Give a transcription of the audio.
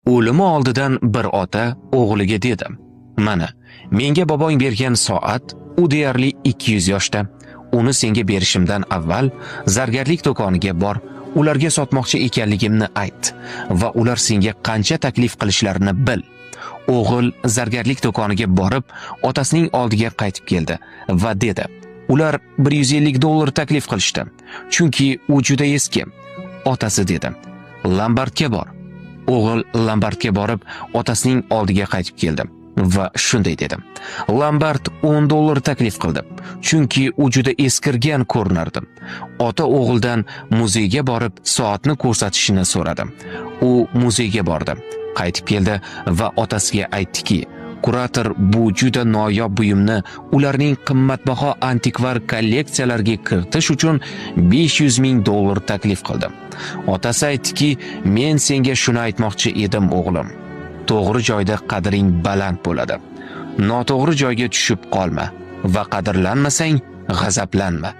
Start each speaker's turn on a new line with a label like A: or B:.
A: O'limi oldidan bir ota o'g'liga dedi: "Mana, menga bobong bergan soat, u deyarli 200 yoshda. Uni senga berishimdan avval zargarlik do'koniga bor, ularga sotmoqchi ekanligimni ayt va ular senga qancha taklif qilishlarini bil." O'g'il zargarlik do'koniga borib, otasining oldiga qaytib keldi va dedi: "Ular $150 taklif qilishdi, chunki u juda eski." Otasi dedi: "Lombardga bor." O'g'il lombardga borib, otasining oldiga qaytib keldi va shunday dedi: "Lombard $10 taklif qildi, chunki u juda eskirgan ko'rinardi." Ota o'g'ildan muzeyga borib, soatni ko'rsatishini so'radi. U muzeyga bordi, qaytib keldi va otasiga aytdiki, kurator bu juda noyob buyumni ularning qimmatbaho antikvar kolleksiyalariga kiritish uchun $500,000 taklif qildi. Otasi aytdiki, "Men senga shuni aytmoqchi edim, o'g'lim. To'g'ri joyda qadring baland bo'ladi. Noto'g'ri joyga tushib qolma va qadrlanmasang, g'azablanma."